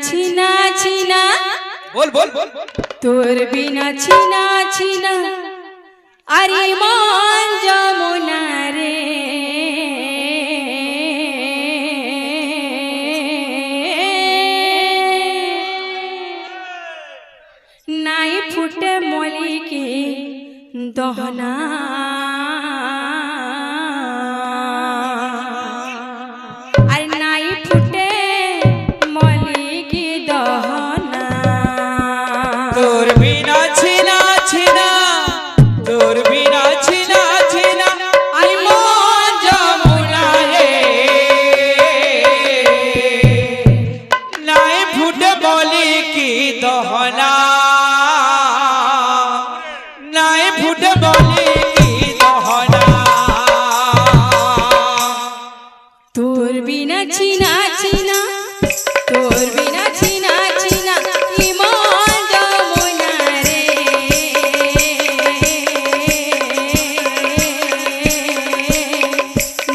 ছিনা ছিনা बोल बोल बोल তোর বিনা ছিনা ছিনা আরে মন যমুনা রে নাই ফুটে মলিকে দহনা আর নাই ফুটে মলিকে দহনা তোর বিনা ছিনা ছিনা তোর বিনা ছিনা ছিনা আই মন যমুনা রে নাই ফুটে বলি কি দহনা নাই ফুটে বলি কি দহনা তোর বিনা ছিনা ছিনা তোর বিনা ছিনা ছিনা কি মন যমুনা রে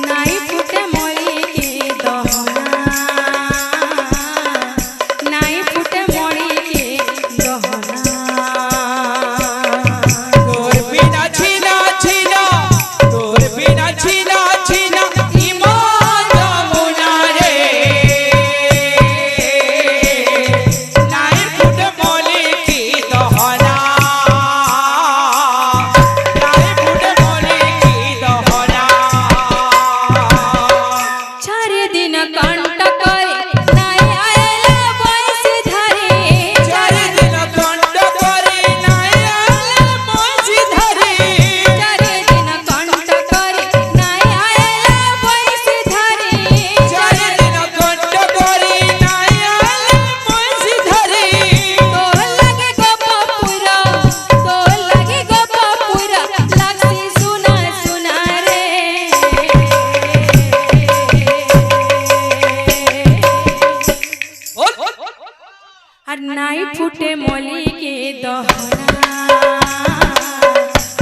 নাই ফুটে মরিকে দহনা নাই ফুটে মরিকে দহনা তোর বিনা ছিনা ছিনা তোর বিনা ছিনা ছিনা কি মন যমুনা রে নাই ফুটে বলি কি দহনা নাই ফুটে বলি কি দহনা চারি দিন কণ্ঠ করে নাই আয়লা বয়সে ধরে চারিদিন কণ্ঠ করে নাই আলে মজি ধরে চারি দিন কণ্ঠ করে নাই আয়লা বয়সে ধরে চারিদিন কণ্ঠ করে নাই আলে মজি ধরে তোর লাগে গোপপুরা তোর লাগে গোপপুরা লাগছি সোনা সোনা রে আর নাই ফুটে মলিকে দহনা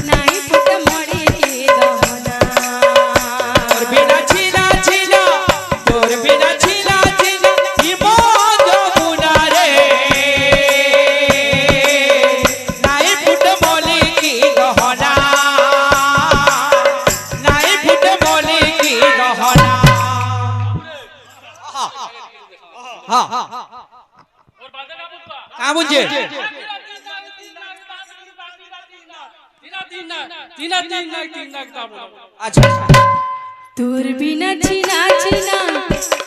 নাই ফুটে মলিকে দহনা তোর বিনা ছিনা ছিনা তোর বিনা ছিনা ছিনা কি মন যমুনা রে নাই ফুটে বলি কি দহনা নাই ফুটে বলি কি দহনা হ্যাঁ কা বুঝে আচ্ছা তোর বিনা ছিনা ছিনা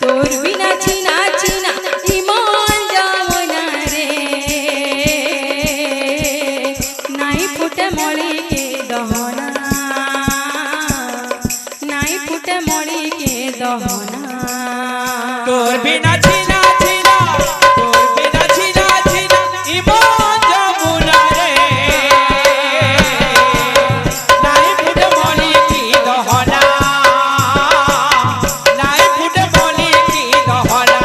তোর বিনা ছিনা ছিনা ইমন যমুনা রে নাই ফুটে মলিকে দহনা নাই ফুটে মলিকে দহনা তোর বিনা ছিনা ছিনা তোর বিনা ছিনা ছিনা ইমন যমুনা রে নাই ফুটে বলি কি দহনা নাই ফুটে বলি কি দহনা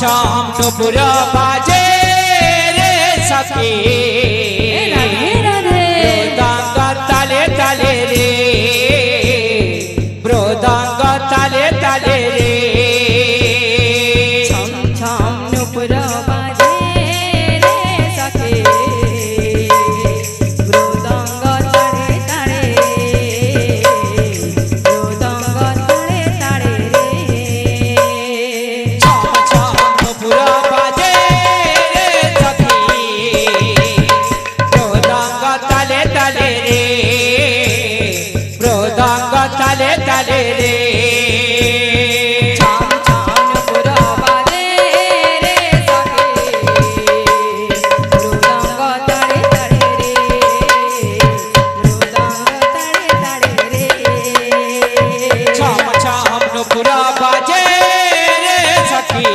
छम नुपुर बाजे रे सखी राधे राधे मृदंग ताले ताले रे मृदंग ताले ताले रे छम छम नुपुर बाजे रे सखे मृदंग ताड़े ताड़े मृदंग ताड़े ताड़े रे छम छम नुपुर बाजे रे सखी मृदंग ताले ताले रे मृदंग ताले ताले रे छम छम नुपुर बाजे रे सखे मृदंग ताड़े ताड़े रे मृदंग ताड़े ताड़े रे छम छम नुपुर बाजे रे सखी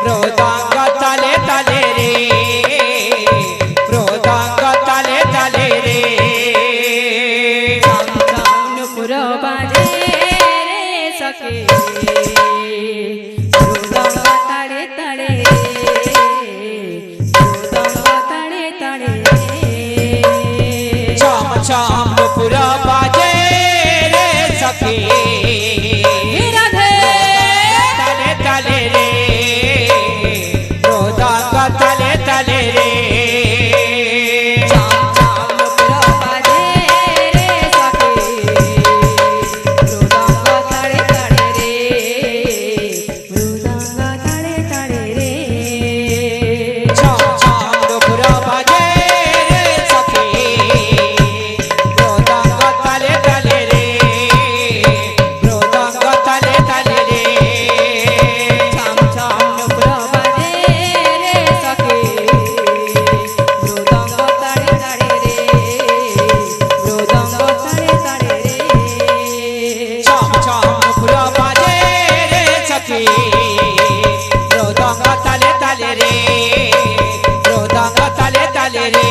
मृदंग ताले ताले रे मृदंग ताले ताले रे छम छम नुपुर बाजे रे सखे मृदंग ताड़े ताड़े मृदंग ताड़े ताड़े छम छम नुपुर बाजे रे सखी राधे ताले ताले रे मृदंग ताले ताले रे छम छम नुपुर बाजे रे सखे मृदंग ताड़े ताड़े रे मृदंग ताड़े ताड़े रे छम छम नुपुर बाजे रे सखी मृदंग ताले ताले रे मृदंग ताले ताले रे छम छम नुपुर बाजे रे सखे मृदंग ताड़े ताड़े रे मृदंग ताड़े ताड़े रे छम छम नुपुर बाजे रे सखी मृदंग ताले ताले रे मृदंग ताले ताले रे